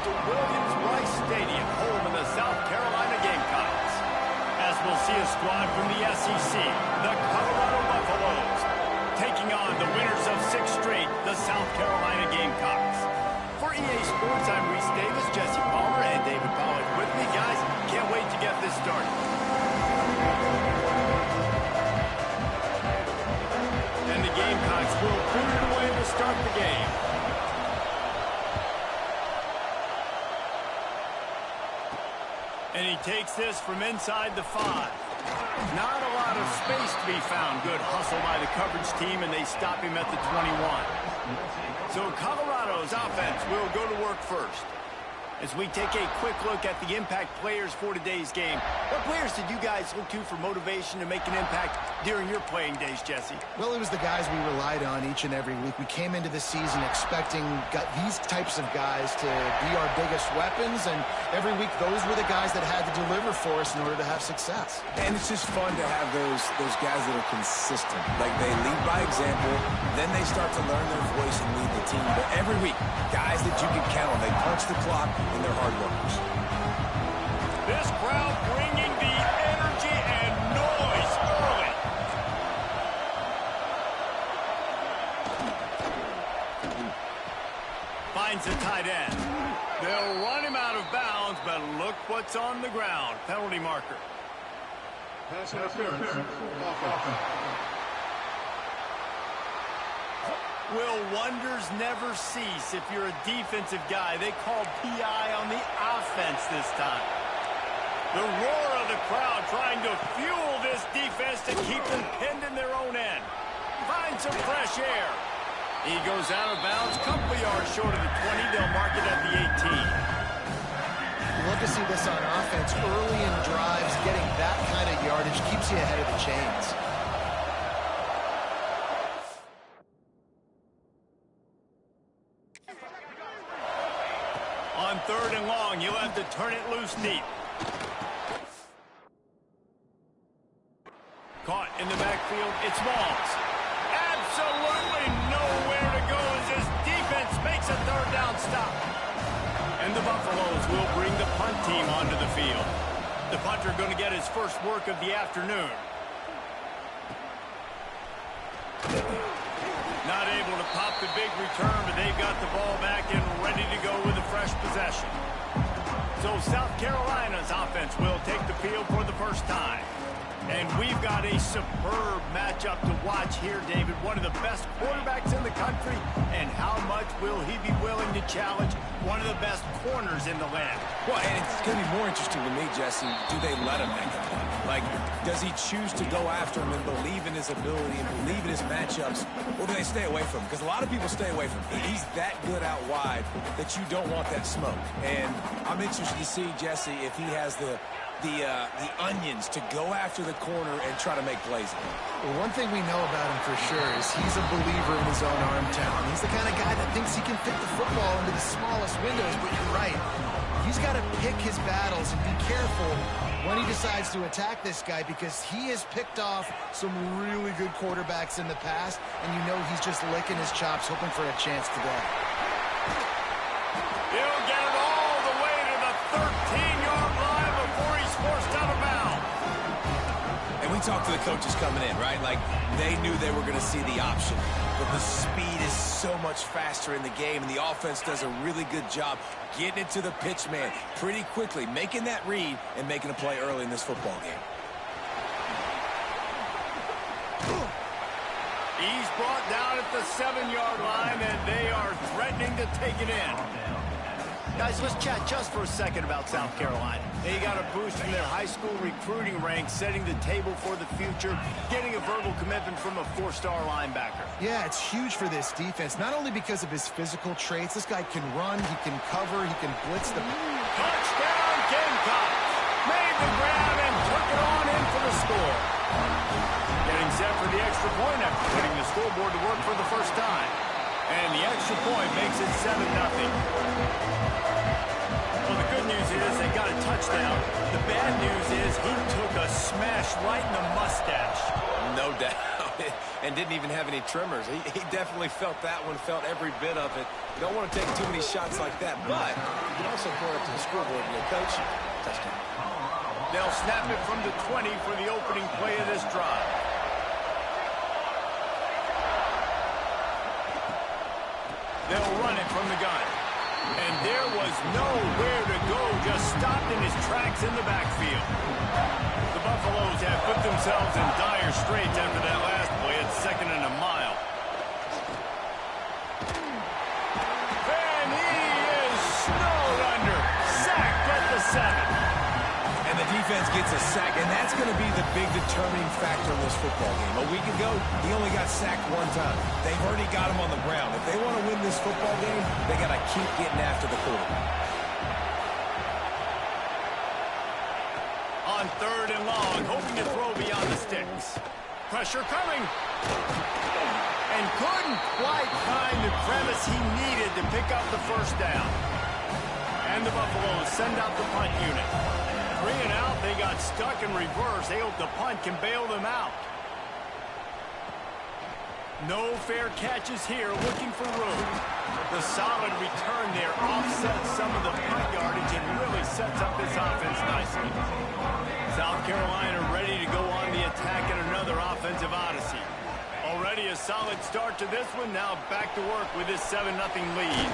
to Williams-Brice Stadium, home of the South Carolina Gamecocks. As we'll see a squad from the SEC, the Colorado Buffaloes, taking on the winners of 6 straight, the South Carolina Gamecocks. For EA Sports, I'm Reese Davis, Jesse Palmer, and David Pollack with me. Guys, can't wait to get this started. And the Gamecocks will boot it away to start the game. And he takes this from inside the 5. Not a lot of space to be found. Good hustle by the coverage team, and they stop him at the 21. So Colorado's offense will go to work first. As we take a quick look at the impact players for today's game, what players did you guys look to for motivation to make an impact during your playing days, Jesse? Well, it was the guys we relied on each and every week. We came into the season expecting these types of guys to be our biggest weapons, and every week those were the guys that had to deliver for us in order to have success. And it's just fun to have those guys that are consistent. Like, they lead by example, then they start to learn their voice and lead the team. But every week, guys that you can count on, they punch the clock, and they're hard workers. This crowd bringing the energy and noise early. Finds the tight end. They'll run him out of bounds, but look what's on the ground. Penalty marker. Pass interference. Will wonders never cease if you're a defensive guy? They called PI on the offense this time. The roar of the crowd trying to fuel this defense to keep them pinned in their own end. Find some fresh air. He goes out of bounds, couple yards short of the 20. They'll mark it at the 18. You love to see this on offense. Early in drives, getting that kind of yardage keeps you ahead of the chains. On 3rd and long, you'll have to turn it loose deep. Caught in the backfield, it's Walls. Absolutely nowhere to go as his defense makes a 3rd down stop. And the Buffaloes will bring the punt team onto the field. The punter going to get his first work of the afternoon. Not able to pop the big return, but they've got the ball back and ready to go with a fresh possession. So South Carolina's offense will take the field for the first time. And we've got a superb matchup to watch here, David. One of the best quarterbacks in the country. And how much will he be willing to challenge one of the best corners in the land? Well, and it's going to be more interesting to me, Jesse, do they let him make a play? Like, does he choose to go after him and believe in his ability and believe in his matchups, or do they stay away from him? Because a lot of people stay away from him. He's that good out wide that you don't want that smoke. And I'm interested to see, Jesse, if he has the onions to go after the corner and try to make plays. Well, one thing we know about him for sure is he's a believer in his own arm talent. He's the kind of guy that thinks he can fit the football into the smallest windows, but you're right. He's got to pick his battles and be careful when he decides to attack this guy, because he has picked off some really good quarterbacks in the past, and you know he's just licking his chops, hoping for a chance today. He'll get it all the way to the 13-yard line before he's forced out of bounds. And we talked to the coaches coming in, right? Like, they knew they were going to see the option. But the speed is so much faster in the game, and the offense does a really good job getting it to the pitch man pretty quickly, making that read and making a play early in this football game. He's brought down at the 7-yard line, and they are threatening to take it in. Guys, let's chat just for a second about South Carolina. They got a boost from their high school recruiting ranks, setting the table for the future, getting a verbal commitment from a 4-star linebacker. Yeah, it's huge for this defense, not only because of his physical traits. This guy can run, he can cover, he can blitz the... Touchdown, Gamecocks! Made the grab and took it on in for the score. Getting set for the extra point after putting the scoreboard to work for the first time. And the extra point makes it 7-0. Well, the good news is they got a touchdown. The bad news is he took a smash right in the mustache. No doubt. and didn't even have any tremors. He definitely felt that one, felt every bit of it. You don't want to take too many shots like that, but you can also point up to the scoreboard and go, coach, touchdown. They'll snap it from the 20 for the opening play of this drive. They'll run it from the gun. And there was nowhere to go, just stopped in his tracks in the backfield. The Buffaloes have put themselves in dire straits after that last play. It's 2nd and a mile. And he is snowed under. Sacked at the 7. And the defense gets a sack, and that's going to be the big determining factor in this football game. A week ago, he only got sacked 1 time. They've already got him on the ground. If they want to win this football game, they got to keep getting after the quarterback. On 3rd and long, hoping to throw beyond the sticks. Pressure coming. And couldn't quite find the premise he needed to pick up the 1st down. And the Buffaloes send out the punt unit. 3 and out, they got stuck in reverse. They hope the punt can bail them out. No fair catches here, looking for room. The solid return there offsets some of the punt yardage and really sets up this offense nicely. South Carolina ready to go on the attack in another offensive odyssey. Already a solid start to this one, now back to work with this 7-0 lead.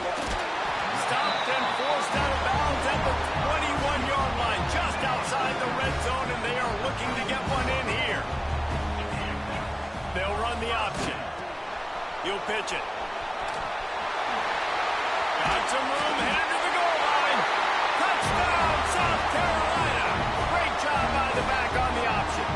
Stopped and forced out of bounds at the 21-yard line, just outside the red zone, and they are looking to get one in here. They'll run the option. He'll pitch it. Got some room, headed to the goal line. Touchdown, South Carolina. Great job by the back on the option.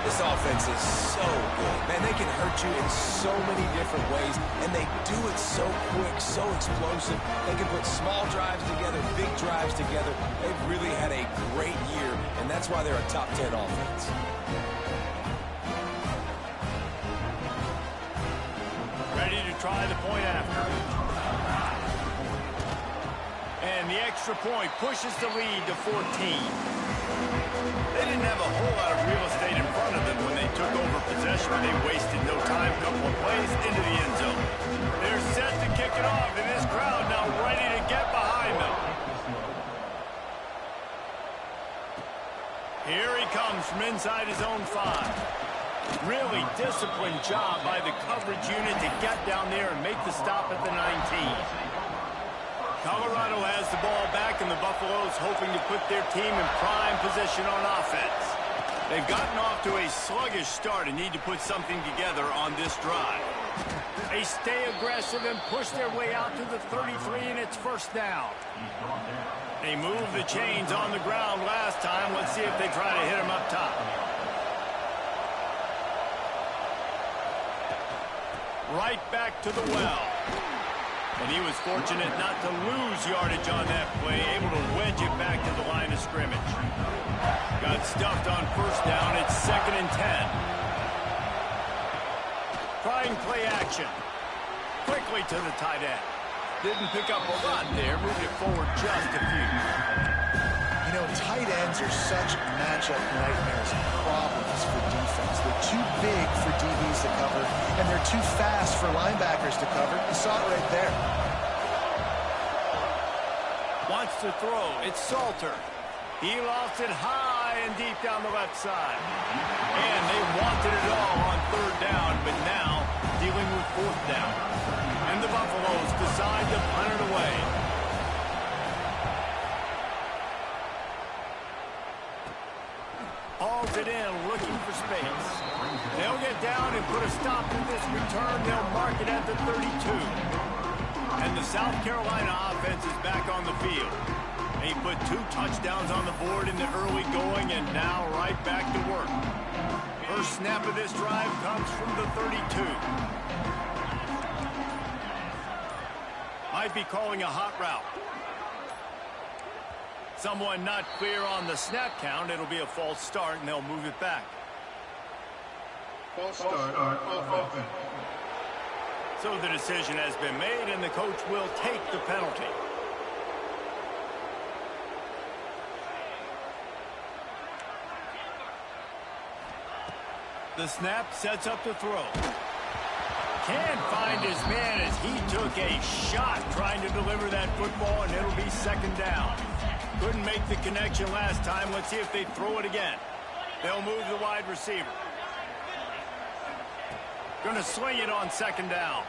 This offense is so good. Man, they can hurt you in so many different ways, and they do it so quick, so explosive. They can put small drives together, big drives together. They've really had a great year, and that's why they're a top 10 offense. Ready to try the point after. And the extra point pushes the lead to 14. They didn't have a whole lot of real estate in front of them when they took over possession. They wasted no time, couple of plays into the end zone. They're set to kick it off, and this crowd now ready to get behind them. Here he comes from inside his own 5. Really disciplined job by the coverage unit to get down there and make the stop at the 19. Colorado has the ball back, and the Buffaloes hoping to put their team in prime position on offense. They've gotten off to a sluggish start and need to put something together on this drive. They stay aggressive and push their way out to the 33, and it's 1st down. They moved the chains on the ground last time. Let's see if they try to hit them up top. Right back to the well. And he was fortunate not to lose yardage on that play, able to wedge it back to the line of scrimmage. Got stuffed on 1st down. It's 2nd and 10. Trying play action. Quickly to the tight end. Didn't pick up a lot there. Moved it forward just a few. You know, tight ends are such matchup nightmares and problems for defense. They're too big for DBs to cover, and they're too fast for linebackers to cover. You saw it right there. Wants to throw. It's Salter. He lost it high and deep down the left side. And they wanted it all on 3rd down, but now dealing with 4th down. And the Buffaloes decide to punt it away. Hauls it in, looking for space. They'll get down and put a stop to this return. They'll mark it at the 32. And the South Carolina offense is back on the field. They put 2 touchdowns on the board in the early going, and now right back to work. First snap of this drive comes from the 32. Might be calling a hot route. Someone not clear on the snap count. It'll be a false start, and they'll move it back. False start on offense. So the decision has been made, and the coach will take the penalty. The snap sets up the throw. Can't find his man as he took a shot trying to deliver that football, and it'll be second down. Couldn't make the connection last time. Let's see if they throw it again. They'll move the wide receiver. Gonna swing it on second down.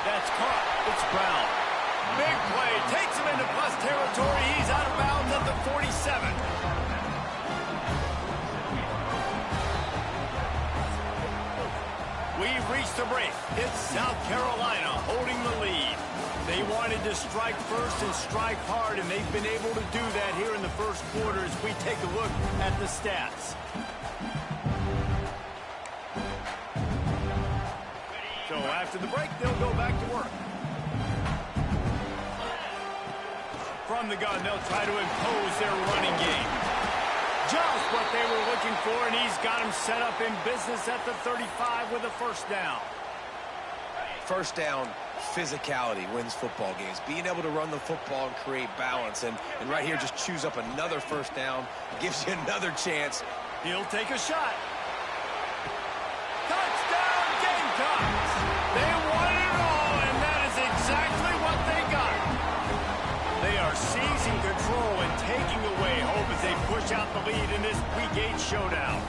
That's caught. It's Brown. Big play. Takes him into plus territory. He's out of bounds at the 47. We've reached the break. It's South Carolina holding the lead. They wanted to strike first and strike hard, and they've been able to do that here in the first quarter as we take a look at the stats. So after the break, they'll go back to work. From the gun, they'll try to impose their running game. Just what they were looking for, and he's got him set up in business at the 35 with a first down. First down, physicality wins football games. Being able to run the football and create balance. And right here, just choose up another first down. Gives you another chance. He'll take a shot. Touchdown, Gamecocks! They won it all, and that is exactly what they got. They are seizing control and taking away hope as they push out the lead in this Week 8 showdown.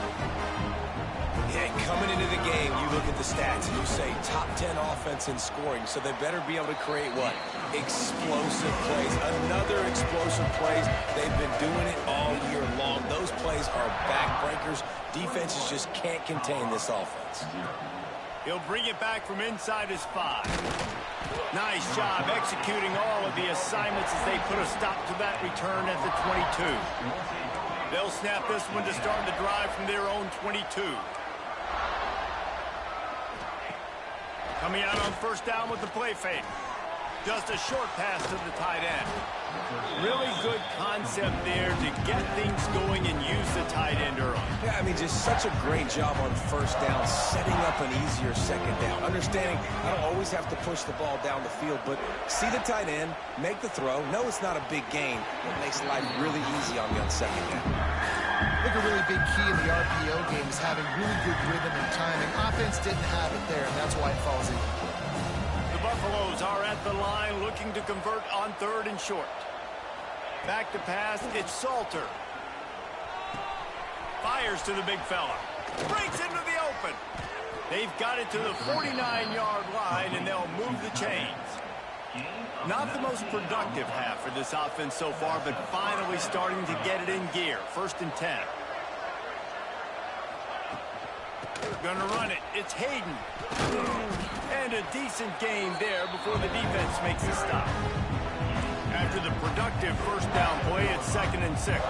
Yeah, coming into the game, you look at the stats and you say top 10 offense in scoring, so they better be able to create what? Explosive plays. Another explosive plays. They've been doing it all year long. Those plays are backbreakers. Defenses just can't contain this offense. He'll bring it back from inside his 5. Nice job executing all of the assignments as they put a stop to that return at the 22. They'll snap this one to start the drive from their own 22. Coming out on first down with the play fake. Just a short pass to the tight end. Really good concept there to get things going and use the tight end early. Yeah, I mean, just such a great job on first down, setting up an easier second down. Understanding I don't always have to push the ball down the field, but see the tight end, make the throw. No, it's not a big gain. It makes life really easy on me on second down. I think a really big key in the RPO game is having really good rhythm and timing. Offense didn't have it there, and that's why it falls in. The Buffaloes are at the line looking to convert on third and short. Back to pass, it's Salter. Fires to the big fella. Breaks into the open. They've got it to the 49-yard line, and they'll move the chains. Not the most productive half for this offense so far, but finally starting to get it in gear. First and 10. Gonna run it. It's Hayden. And a decent gain there before the defense makes a stop. After the productive first down play, it's 2nd and 6.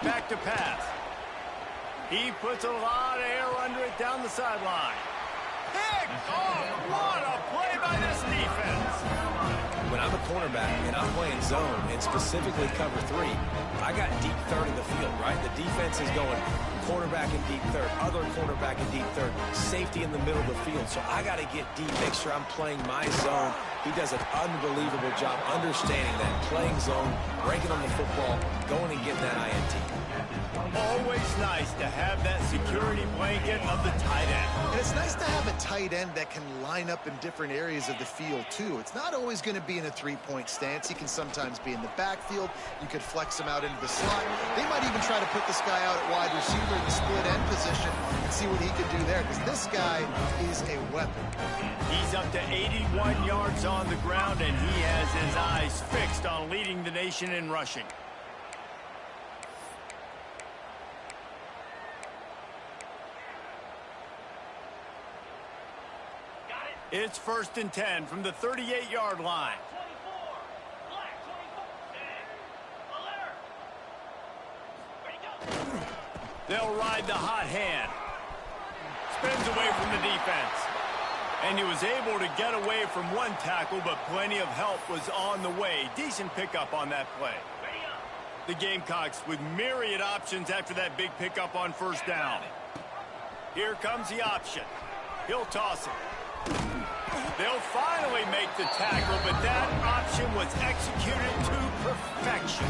Back to pass. He puts a lot of air under it down the sideline. Pick off! What a play by this defense! When I'm a cornerback and I'm playing zone and specifically cover 3, I got deep third in the field, right? The defense is going cornerback in deep third, other cornerback in deep third, safety in the middle of the field. So I got to get deep, make sure I'm playing my zone. He does an unbelievable job understanding that, playing zone, breaking on the football, going and getting that INT. Always nice to have that security blanket of the tight end. And it's nice to have a tight end that can line up in different areas of the field, too. It's not always going to be in a three-point stance. He can sometimes be in the backfield. You could flex him out into the slot. They might even try to put this guy out at wide receiver in the split end position and see what he can do there, because this guy is a weapon. He's up to 81 yards on the ground, and he has his eyes fixed on leading the nation in rushing. It's 1st and 10 from the 38-yard line. They'll ride the hot hand. Spins away from the defense. And he was able to get away from one tackle, but plenty of help was on the way. Decent pickup on that play. The Gamecocks with myriad options after that big pickup on first down. Here comes the option. He'll toss it. They'll finally make the tackle, but that option was executed to perfection.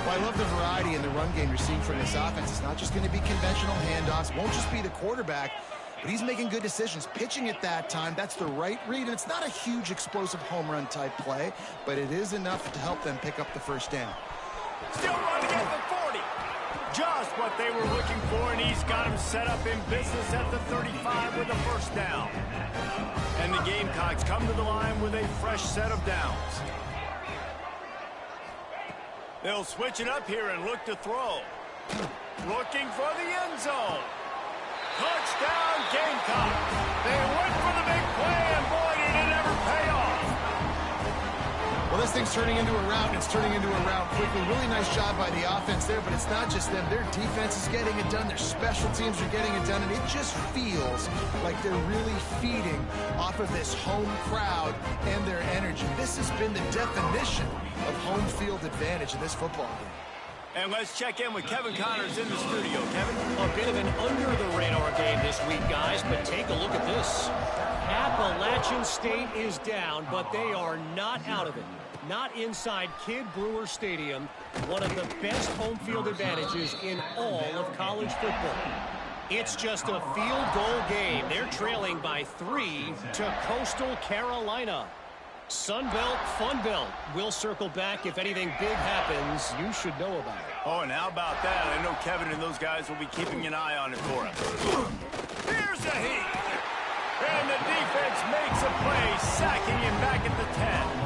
Well, I love the variety in the run game you're seeing from this offense. It's not just going to be conventional handoffs. Won't just be the quarterback, but he's making good decisions. Pitching at that time, that's the right read. And it's not a huge explosive home run type play, but it is enough to help them pick up the first down. Still running at the 40. Just what they were looking for, and he's got him set up in business at the 35 with a first down. And the Gamecocks come to the line with a fresh set of downs. They'll switch it up here and look to throw. Looking for the end zone. Touchdown, Gamecock. They went for the big play, and boy, did it ever pay off. Well, this thing's turning into a rout, and it's turning into a rout quickly. Really nice job by the offense there, but it's not just them. Their defense is getting it done. Their special teams are getting it done, and it just feels like they're really feeding off of this home crowd and their energy. This has been the definition of home field advantage in this football game. And let's check in with Kevin Connors in the studio. Kevin? A bit of an under-the-radar game this week, guys, but take a look at this. Appalachian State is down, but they are not out of it. Not inside Kidd Brewer Stadium, one of the best home field advantages in all of college football. It's just a field goal game. They're trailing by 3 to Coastal Carolina. Sunbelt, Funbelt. We'll circle back if anything big happens. You should know about it. Oh, and how about that? I know Kevin and those guys will be keeping an eye on it for us. Here's a heat. And the defense makes a play, sacking him back at the 10.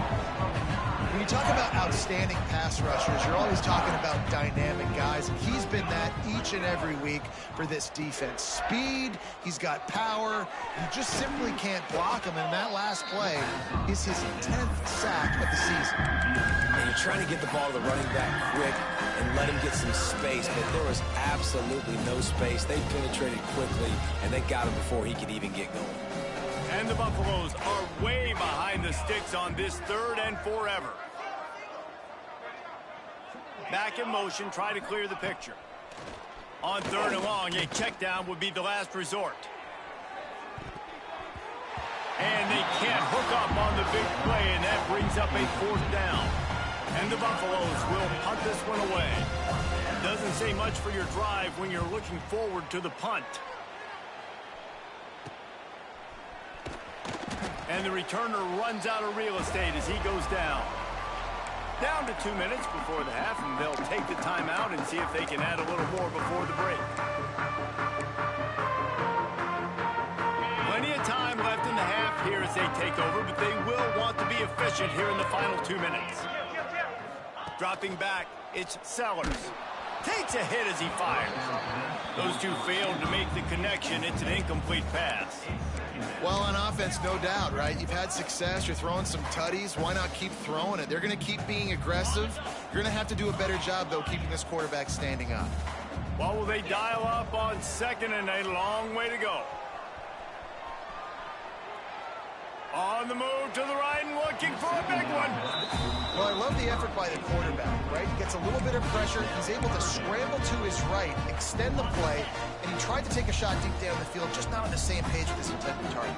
When you talk about outstanding pass rushers, you're always talking about dynamic guys, and he's been that each and every week for this defense. Speed, he's got power, you just simply can't block him, and that last play is his 10th sack of the season. And you're trying to get the ball to the running back quick and let him get some space, but there was absolutely no space. They penetrated quickly, and they got him before he could even get going. And the Buffaloes are way behind the sticks on this 3rd and forever. Back in motion, try to clear the picture. On 3rd and long, a check down would be the last resort. And they can't hook up on the big play, and that brings up a 4th down. And the Buffaloes will punt this one away. Doesn't say much for your drive when you're looking forward to the punt. And the returner runs out of real estate as he goes down. Down to 2 minutes before the half, and they'll take the timeout and see if they can add a little more before the break. Plenty of time left in the half here as they take over, but they will want to be efficient here in the final 2 minutes. Dropping back, it's Sellers. Takes a hit as he fires. Those two failed to make the connection. It's an incomplete pass. Well, on offense, no doubt, right? You've had success. You're throwing some tutties. Why not keep throwing it? They're going to keep being aggressive. You're going to have to do a better job, though, keeping this quarterback standing up. Well, will they dial up on 2nd and a long way to go? On the move to the right and looking for a big one. Well, I love the effort by the quarterback, right? He gets a little bit of pressure. He's able to scramble to his right, extend the play, and he tried to take a shot deep down the field, just not on the same page with his intended target.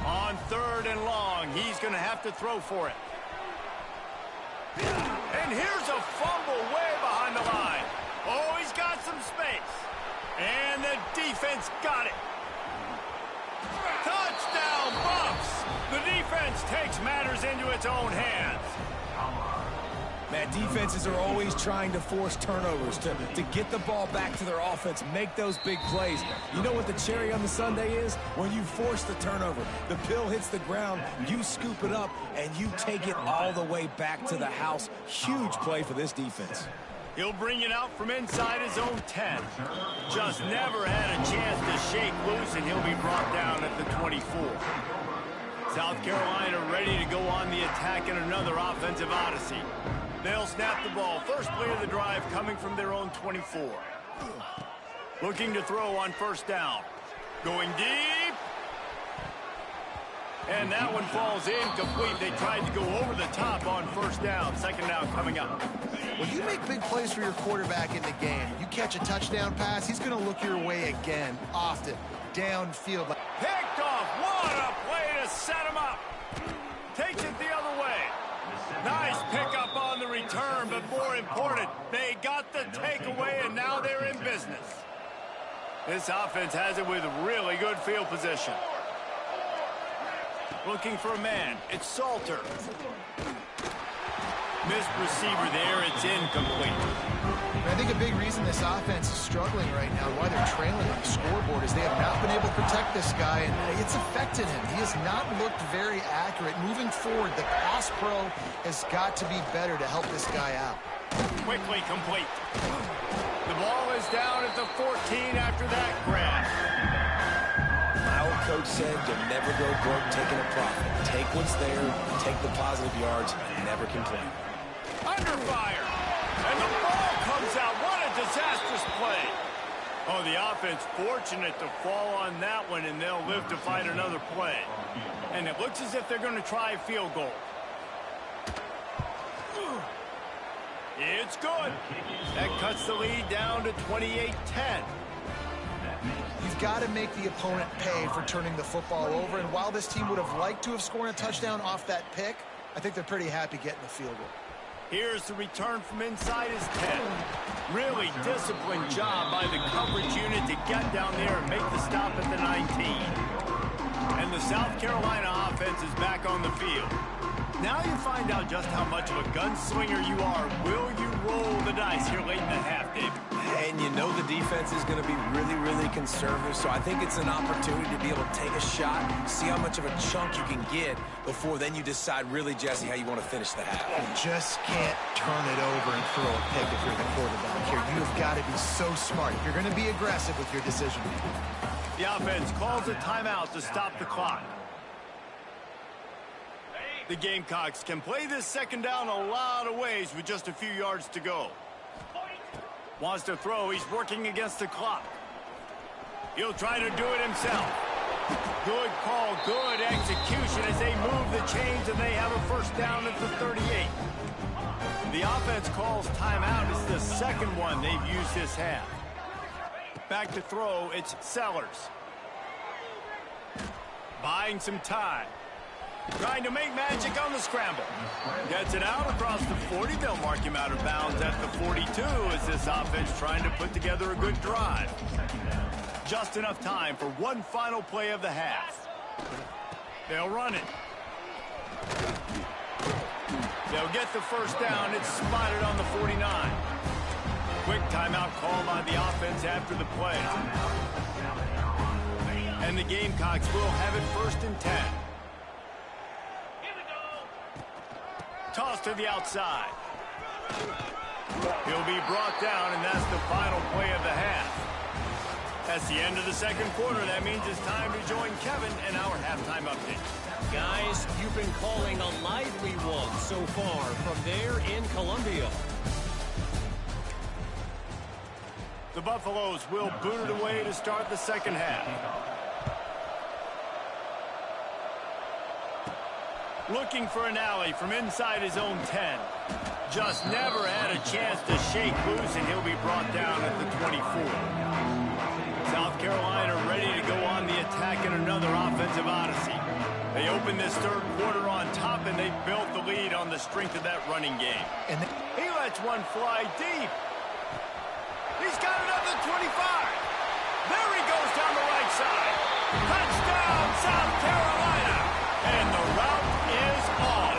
On 3rd and long, he's going to have to throw for it. And here's a fumble way behind the line. Oh, he's got some space. And the defense got it. Touchdown, Buffs! The defense takes matters into its own hands. Man, defenses are always trying to force turnovers, to get the ball back to their offense, make those big plays. You know what the cherry on the sundae is? When you force the turnover, the pill hits the ground, you scoop it up, and you take it all the way back to the house. Huge play for this defense. He'll bring it out from inside his own 10. Just never had a chance to shake loose, and he'll be brought down at the 24. South Carolina ready to go on the attack in another offensive odyssey. They'll snap the ball. First play of the drive coming from their own 24. Looking to throw on 1st down. Going deep. And that one falls incomplete. They tried to go over the top on 1st down. 2nd down coming up. Well, you make big plays for your quarterback in the game. You catch a touchdown pass, he's going to look your way again, often, downfield. Picked off. What a play to set him up. Takes it the other way. Nice pickup on the return, but more important. They got the takeaway, and now they're in business. This offense has it with really good field position. Looking for a man. It's Salter. Missed receiver there. It's incomplete. I think a big reason this offense is struggling right now, why they're trailing on the scoreboard, is they have not been able to protect this guy, and it's affected him. He has not looked very accurate. Moving forward, the pass pro has got to be better to help this guy out. Quickly complete. The ball is down at the 14 after that grab. My old coach said you'll never go broke taking a profit. Take what's there, take the positive yards, and never complain. Under fire. And the ball comes out. What a disastrous play. Oh, the offense fortunate to fall on that one, and they'll live to fight another play. And it looks as if they're going to try a field goal. It's good. That cuts the lead down to 28-10. You've got to make the opponent pay for turning the football over, and while this team would have liked to have scored a touchdown off that pick, I think they're pretty happy getting the field goal. Here's the return from inside his 10. Really disciplined job by the coverage unit to get down there and make the stop at the 19. And the South Carolina offense is back on the field. Now you find out just how much of a gunslinger you are. Will you roll the dice here late in the half, David? And you know the defense is going to be really, really conservative, so I think it's an opportunity to be able to take a shot, see how much of a chunk you can get before then you decide really, Jesse, how you want to finish the half. You just can't turn it over and throw a pick if you're the quarterback here. You have got to be so smart. You're going to be aggressive with your decision making. The offense calls a timeout to stop the clock. The Gamecocks can play this second down a lot of ways with just a few yards to go. Wants to throw. He's working against the clock. He'll try to do it himself. Good call, good execution as they move the chains, and they have a first down at the 38. The offense calls timeout. It's the second one they've used this half. Back to throw, it's Sellers. Buying some time. Trying to make magic on the scramble. Gets it out across the 40. They'll mark him out of bounds at the 42 as this offense trying to put together a good drive. Just enough time for one final play of the half. They'll run it. They'll get the first down. It's spotted on the 49. Quick timeout call by the offense after the play. And the Gamecocks will have it first and 10. Toss to the outside. He'll be brought down, and that's the final play of the half. That's the end of the second quarter. That means it's time to join Kevin in our halftime update. Guys, you've been calling a lively one so far from there in Columbia. The Buffaloes will boot it away to start the second half. Looking for an alley from inside his own 10. Just never had a chance to shake loose, and he'll be brought down at the 24. South Carolina ready to go on the attack in another offensive odyssey. They open this third quarter on top, and they built the lead on the strength of that running game. And he lets one fly deep. He's got it up to 25. There he goes down the right side. Touchdown, South Carolina. And the route is on.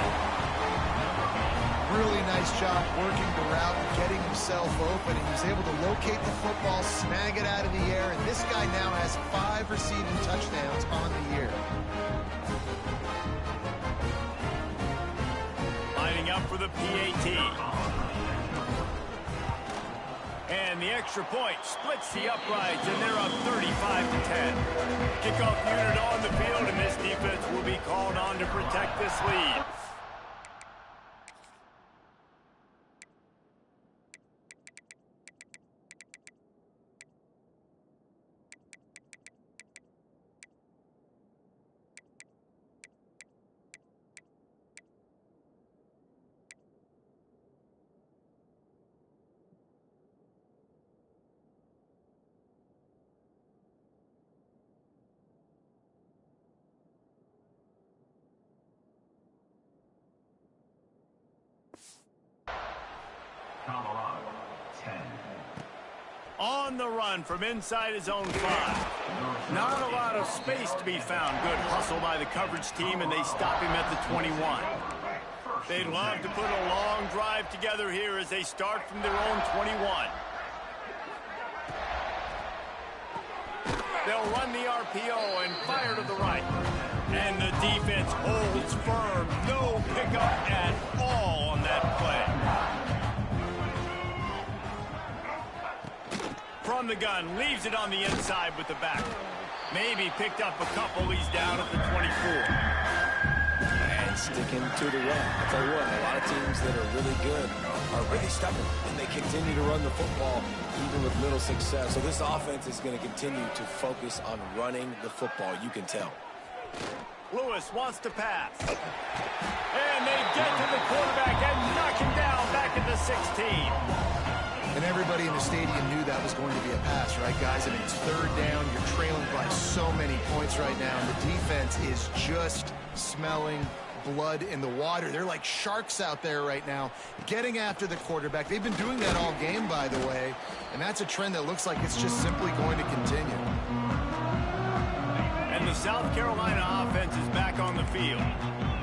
really nice job working the route and getting himself open. And he was able to locate the football, snag it out of the air, and this guy now has 5 receiving touchdowns on the year. Lining up for the PAT. And the extra point splits the uprights, and they're up 35-10. Kickoff unit on the field, and this defense will be called on to protect this lead. Colorado, 10. On the run from inside his own 5. Not a lot of space to be found. Good hustle by the coverage team, and they stop him at the 21. They'd love to put a long drive together here as they start from their own 21. They'll run the RPO and fire to the right. And the defense holds firm. No pickup at all on that play. From the gun, leaves it on the inside with the back. Maybe picked up a couple. He's down at the 24. And sticking to the run. I'll tell you what, a lot of teams that are really good are really stubborn, and they continue to run the football even with little success. So this offense is going to continue to focus on running the football, you can tell. Lewis wants to pass. And they get to the quarterback and knock him down back at the 16. And everybody in the stadium knew that was going to be a pass, right, guys? I mean, it's third down. You're trailing by so many points right now. And the defense is just smelling blood in the water. They're like sharks out there right now, getting after the quarterback. They've been doing that all game, by the way. And that's a trend that looks like it's just simply going to continue. And the South Carolina offense is back on the field.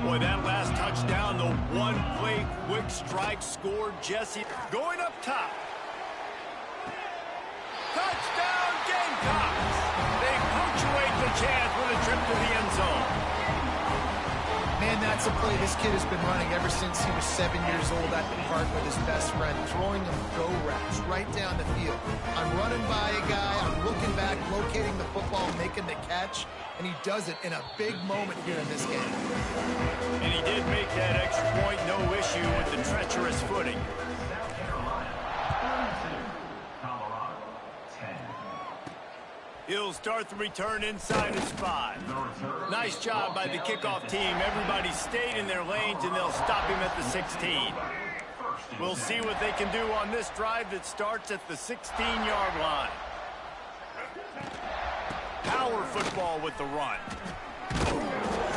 Boy, that last touchdown, the one-play quick strike scored. Jesse going up top. Touchdown Gamecocks! They punctuate the chance with a trip to the end zone. Man, that's a play this kid has been running ever since he was 7 years old at the park with his best friend, throwing him go routes right down the field. I'm running by a guy, I'm looking back, locating the football, making the catch, and he does it in a big moment here in this game. And he did make that extra point, no issue with the treacherous footing. He'll start the return inside his 5. Nice job by the kickoff team. Everybody stayed in their lanes, and they'll stop him at the 16. We'll see what they can do on this drive that starts at the 16-yard line. Power football with the run.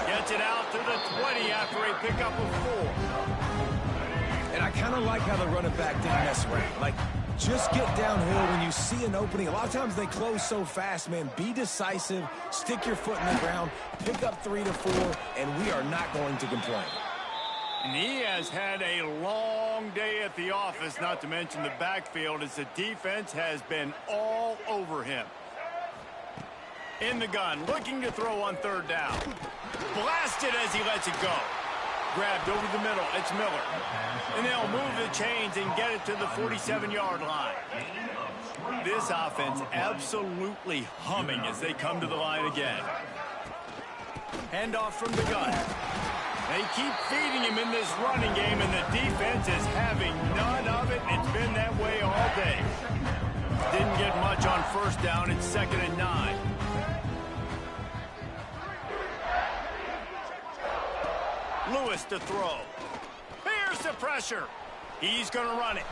Gets it out to the 20 after a pickup of 4. And I kind of like how the running back didn't mess around. Like, just get downhill when you see an opening. A lot of times they close so fast, man. Be decisive, stick your foot in the ground, pick up 3 to 4, and we are not going to complain. And he has had a long day at the office, not to mention the backfield, as the defense has been all over him. In the gun, looking to throw on third down. Blasted as he lets it go. Grabbed over the middle, it's Miller. And they'll move the chains and get it to the 47-yard line. This offense absolutely humming as they come to the line again. Handoff from the gun. They keep feeding him in this running game, and the defense is having none of it. It's been that way all day. Didn't get much on first down. It's 2nd and 9. Lewis to throw. Here's the pressure. He's going to run it.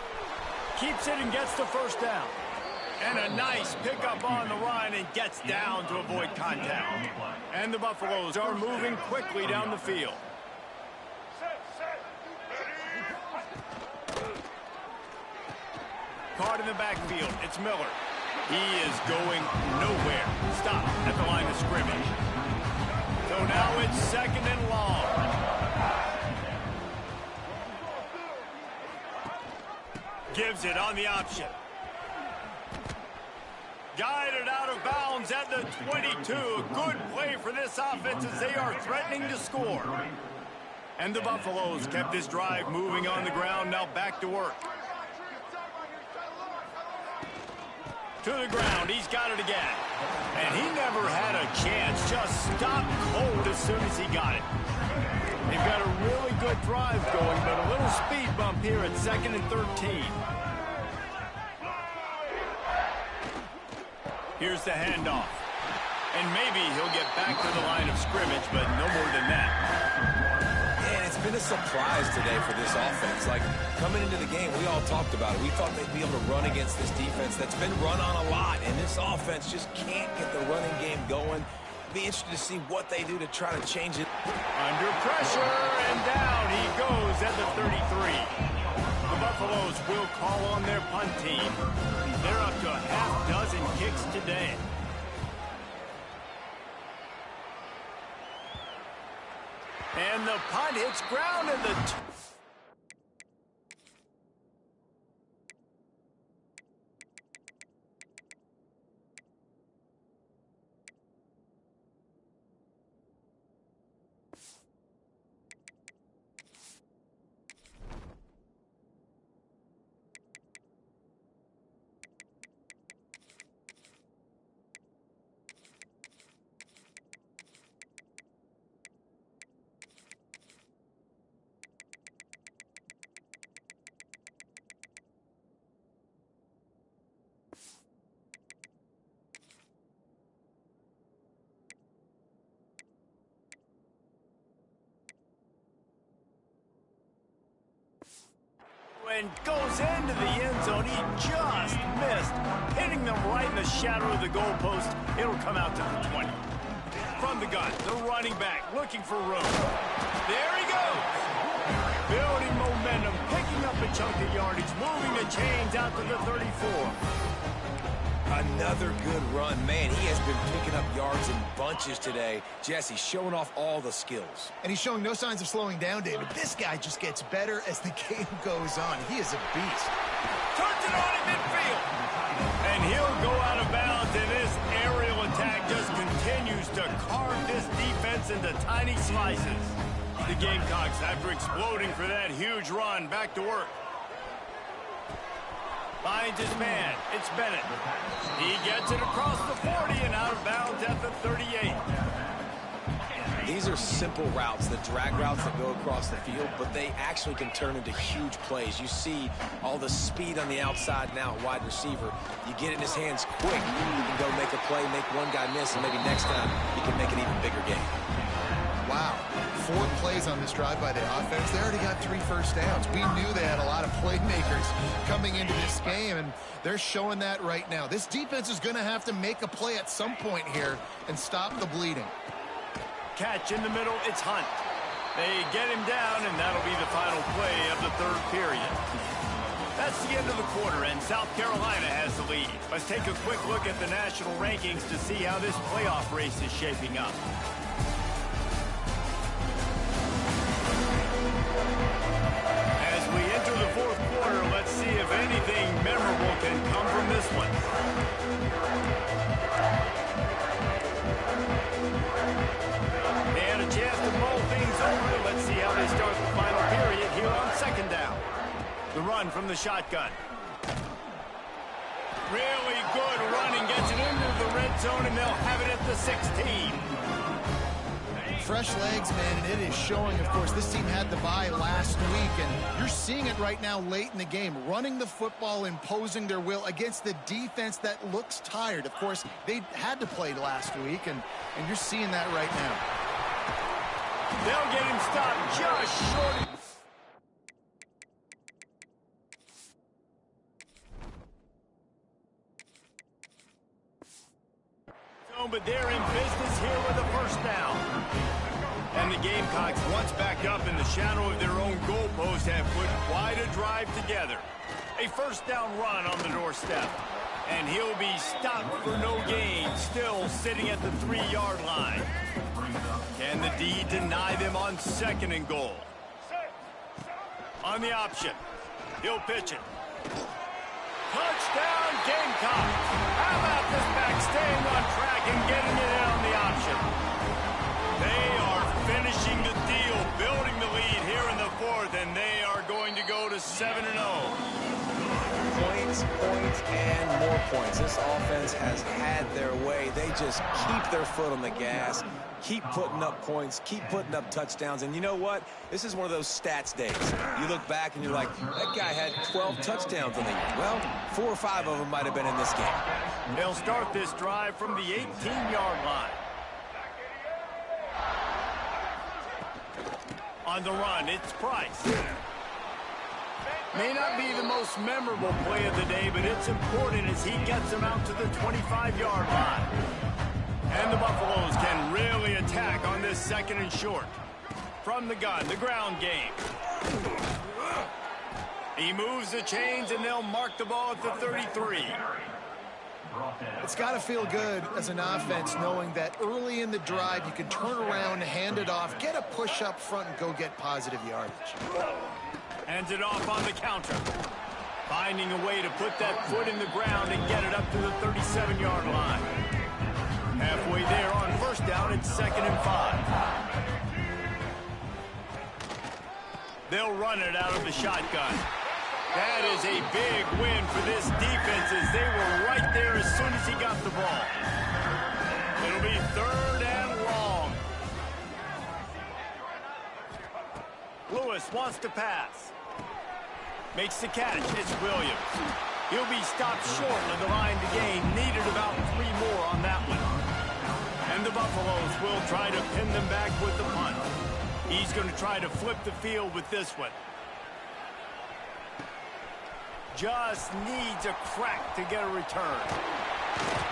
Keeps it and gets the first down. And a nice pickup on the run and gets down to avoid contact. And the Buffaloes are moving quickly down the field. Caught in the backfield. It's Miller. He is going nowhere. Stop at the line of scrimmage. So now it's 2nd and long. Gives it on the option. Guided out of bounds at the 22. A good play for this offense as they are threatening to score. And the Buffaloes kept this drive moving on the ground. Now back to work. To the ground. He's got it again. And he never had a chance. Just stopped cold as soon as he got it. They've got a really good drive going, but a little speed bump here at 2nd and 13. Here's the handoff. And maybe he'll get back to the line of scrimmage, but no more than that. And it's been a surprise today for this offense. Like, coming into the game, we all talked about it. We thought they'd be able to run against this defense that's been run on a lot, and this offense just can't get the running game going. Be interested to see what they do to try to change it. Under pressure, and down he goes at the 33. The Buffaloes will call on their punt team. They're up to a half dozen kicks today. And the punt hits ground at the... and goes into the end zone. He just missed, hitting them right in the shadow of the goalpost. It'll come out to the 20. From the gun, the running back looking for room. There he goes. Building momentum, picking up a chunk of yardage, moving the chains out to the 34. Another good run. Man, he has been picking up yards in bunches today. Jesse showing off all the skills. And he's showing no signs of slowing down, David. This guy just gets better as the game goes on. He is a beast. Turns it on in midfield. And he'll go out of bounds, and this aerial attack just continues to carve this defense into tiny slices. The Gamecocks, after exploding for that huge run, back to work. Finds his man. It's Bennett. He gets it across the 40 and out of bounds at the 38. These are simple routes, the drag routes that go across the field, but they actually can turn into huge plays. You see all the speed on the outside now at wide receiver. You get it in his hands quick, you can go make a play, make one guy miss, and maybe next time he can make an even bigger game. Wow. 4 plays on this drive by the offense. They already got 3 first downs. We knew they had a lot of playmakers coming into this game, and they're showing that right now. This defense is going to have to make a play at some point here and stop the bleeding. Catch in the middle, it's Hunt. They get him down, and that'll be the final play of the third period. That's the end of the quarter, and South Carolina has the lead. Let's take a quick look at the national rankings to see how this playoff race is shaping up. As we enter the fourth quarter, let's see if anything memorable can come from this one. They had a chance to mull things over. Let's see how they start the final period here on second down. The run from the shotgun. Really good running, gets it into the red zone, and they'll have it at the 16. Fresh legs, man, and it is showing. Of course, this team had the bye last week, and you're seeing it right now late in the game. Running the football, imposing their will against the defense that looks tired. Of course, they had to play last week, and you're seeing that right now. They'll get him stopped just short. But they're in business here with a first down. And the Gamecocks, once back up in the shadow of their own goalpost, have put quite a drive together. A first down run on the doorstep. And he'll be stopped for no gain, still sitting at the 3-yard line. Can the D deny them on second and goal? On the option, he'll pitch it. Touchdown, Gamecock. How about this back staying on track and getting it in on the option? They are finishing the deal, building the lead here in the fourth, and they are going to go to 7-0. Points, points, and more points. This offense has had their way. They just keep their foot on the gas, keep putting up points, keep putting up touchdowns. And you know what? This is one of those stats days. You look back and you're like, that guy had 12 touchdowns on the year. Well, 4 or 5 of them might have been in this game. They'll start this drive from the 18-yard line. On the run, it's Price. May not be the most memorable play of the day, but it's important as he gets them out to the 25-yard line. And the Buffaloes can really attack on this second and short. From the gun, the ground game. He moves the chains, and they'll mark the ball at the 33. It's got to feel good as an offense knowing that early in the drive you can turn around, hand it off, get a push up front, and go get positive yardage. Hands it off on the counter. Finding a way to put that foot in the ground and get it up to the 37-yard line. Halfway there on first down, it's 2nd and 5. They'll run it out of the shotgun. That is a big win for this defense as they were right there as soon as he got the ball. It'll be 3rd and long. Lewis wants to pass. Makes the catch. It's Williams. He'll be stopped short of the line to gain. Needed about 3 more on that one. And the Buffaloes will try to pin them back with the punt. He's going to try to flip the field with this one. Just needs a crack to get a return.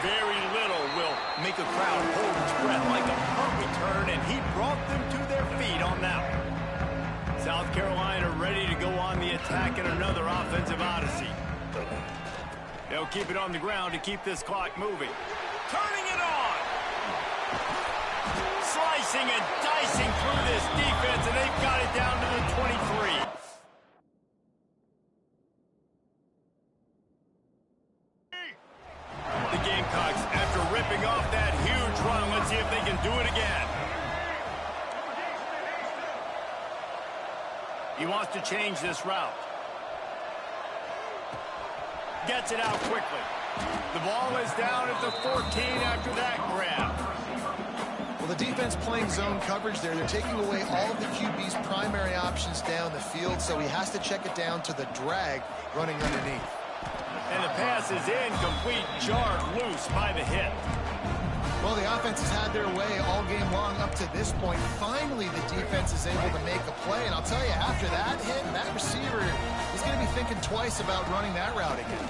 Very little will make a crowd hold its breath like a punt return, and he brought them to their feet on that one. South Carolina ready to go on the attack in another offensive odyssey. They'll keep it on the ground to keep this clock moving. Turning it on! Slicing and dicing through this defense, and they've got it down to the 23. The Gamecocks, after ripping off that huge run, let's see if they can do it again. He wants to change this route. Gets it out quickly. The ball is down at the 14 after that grab. Well, the defense playing zone coverage there. They're taking away all of the QB's primary options down the field, so he has to check it down to the drag running underneath. And the pass is incomplete, jarred loose by the hit. Well, the offense has had their way all game long up to this point. Finally, the defense is able to make a play, and I'll tell you, after that hit, that receiver is going to be thinking twice about running that route again.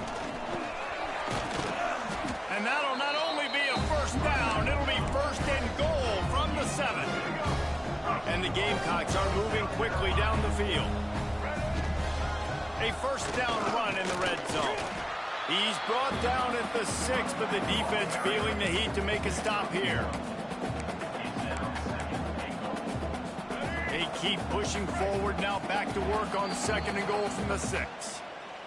And that'll not only be a first down, it'll be 1st and goal from the 7. And the Gamecocks are moving quickly down the field. A first down run in the red zone. He's brought down at the 6, but the defense feeling the heat to make a stop here. They keep pushing forward now, back to work on 2nd and goal from the 6.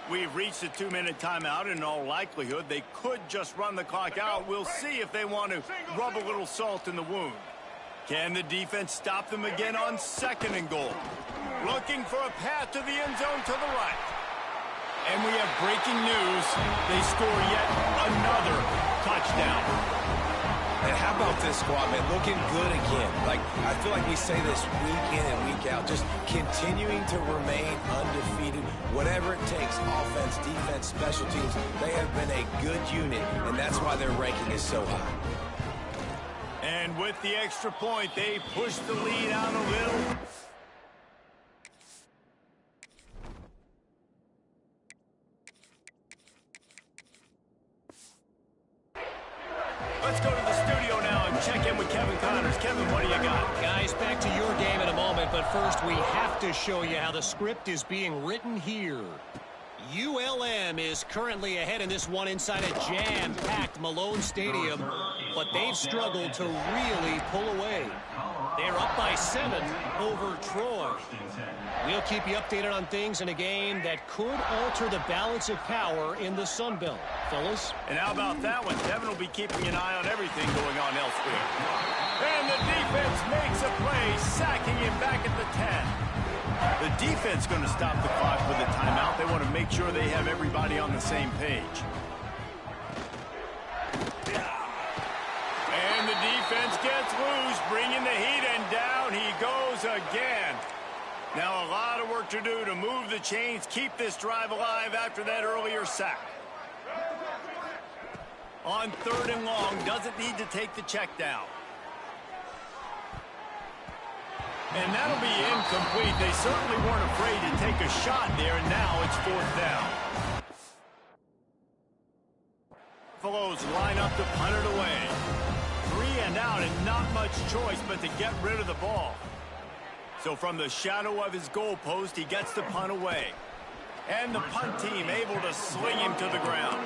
We've reached a 2-minute timeout, and in all likelihood, they could just run the clock out. We'll see if they want to rub a little salt in the wound. Can the defense stop them again on 2nd and goal? Looking for a path to the end zone to the right. And we have breaking news. They score yet another touchdown. And how about this squad, man? Looking good again. Like, I feel like we say this week in and week out. Just continuing to remain undefeated. Whatever it takes, offense, defense, special teams, they have been a good unit, and that's why their ranking is so high. And with the extra point, they push the lead out a little. Let's go to the studio now and check in with Kevin Connors. Kevin, what do you got? Guys, back to your game in a moment, but first we have to show you how the script is being written here. ULM is currently ahead in this one inside a jam-packed Malone Stadium, but they've struggled to really pull away. They're up by 7 over Troy. We'll keep you updated on things in a game that could alter the balance of power in the Sun Belt. Fellas? And how about that one? Devin will be keeping an eye on everything going on elsewhere. And the defense makes a play, sacking him back at the 10. The defense going to stop the clock with a timeout. They want to make sure they have everybody on the same page. And the defense gets loose, bringing the heat, and down he goes again. Now a lot of work to do to move the chains, keep this drive alive after that earlier sack. On 3rd and long, doesn't need to take the check down. And that'll be incomplete. They certainly weren't afraid to take a shot there, and now it's 4th down. Buffaloes line up to punt it away. 3 and out, and not much choice but to get rid of the ball. So from the shadow of his goalpost, he gets the punt away. And the punt team able to sling him to the ground.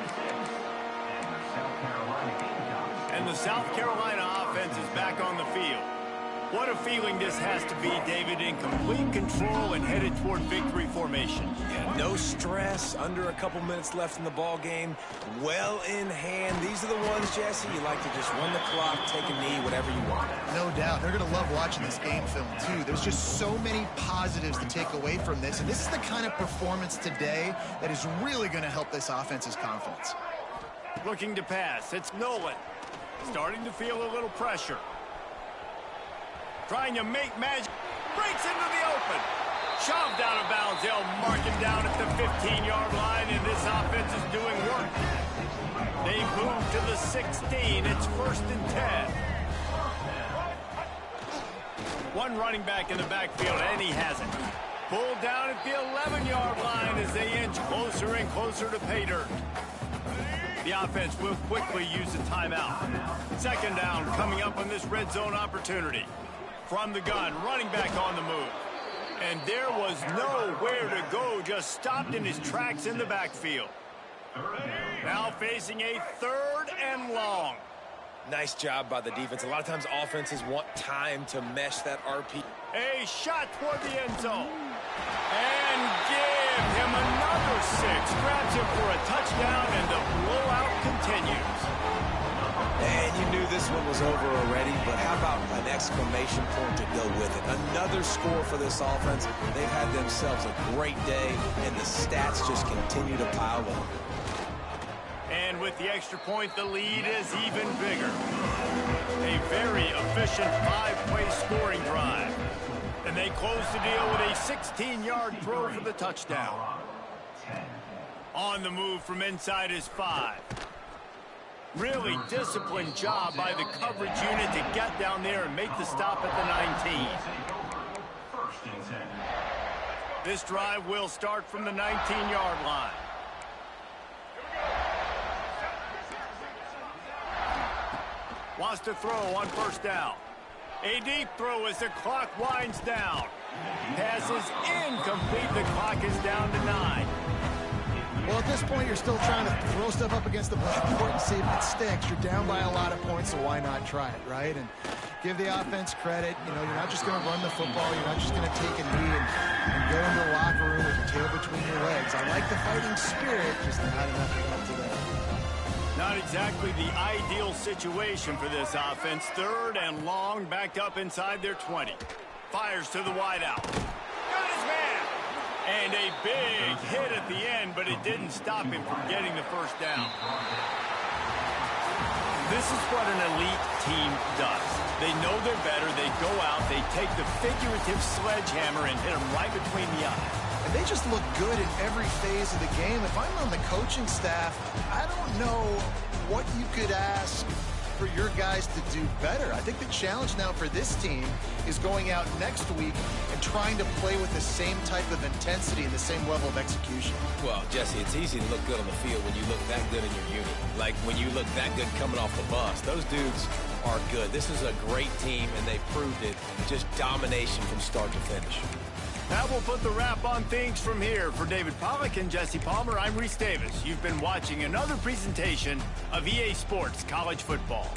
And the South Carolina offense is back on the field. What a feeling this has to be, David, in complete control and headed toward victory formation. Yeah, no stress, under a couple minutes left in the ball game, well in hand. These are the ones, Jesse, you like to just run the clock, take a knee, whatever you want. No doubt. They're going to love watching this game film, too. There's just so many positives to take away from this, and this is the kind of performance today that is really going to help this offense's confidence. Looking to pass. It's Nolan. Starting to feel a little pressure. Trying to make magic. Breaks into the open. Shoved out of bounds. They'll mark him down at the 15-yard line, and this offense is doing work. They move to the 16. It's 1st and 10. One running back in the backfield, and he has it. Pulled down at the 11-yard line as they inch closer and closer to pay dirt. The offense will quickly use a timeout. 2nd down coming up on this red zone opportunity. From the gun, running back on the move. And there was nowhere to go, just stopped in his tracks in the backfield. Now facing a 3rd and long. Nice job by the defense. A lot of times offenses want time to mesh that RP. A shot toward the end zone. And give him another 6. Grabs him for a touchdown, and the blowout continues. And you knew this one was over already, but how about an exclamation point to go with it? Another score for this offense. They've had themselves a great day, and the stats just continue to pile up. And with the extra point, the lead is even bigger. A very efficient 5-play scoring drive. And they close the deal with a 16-yard throw for the touchdown. On the move from inside is 5. Really disciplined job by the coverage unit to get down there and make the stop at the 19. This drive will start from the 19-yard line. Wants to throw on 1st down. A deep throw as the clock winds down. Pass is incomplete. The clock is down to 9. Well, at this point, you're still trying to throw stuff up against the board and see if it sticks. You're down by a lot of points, so why not try it, right? And give the offense credit. You know, you're not just going to run the football. You're not just going to take a knee and go into the locker room with your tail between your legs. I like the fighting spirit, just not enough to come today. Not exactly the ideal situation for this offense. 3rd and long, backed up inside their 20. Fires to the wideout. Got his man! And a big hit at the end, but it didn't stop him from getting the 1st down. This is what an elite team does. They know they're better. They go out. They take the figurative sledgehammer and hit them right between the eyes. And they just look good in every phase of the game. If I'm on the coaching staff, I don't know what you could ask for your guys to do better. I think the challenge now for this team is going out next week and trying to play with the same type of intensity and the same level of execution. Well, Jesse, it's easy to look good on the field when you look that good in your unit. Like when you look that good coming off the bus. Those dudes are good. This is a great team, and they proved it. Just domination from start to finish. That will put the wrap on things from here. For David Pollack and Jesse Palmer, I'm Reese Davis. You've been watching another presentation of EA Sports College Football.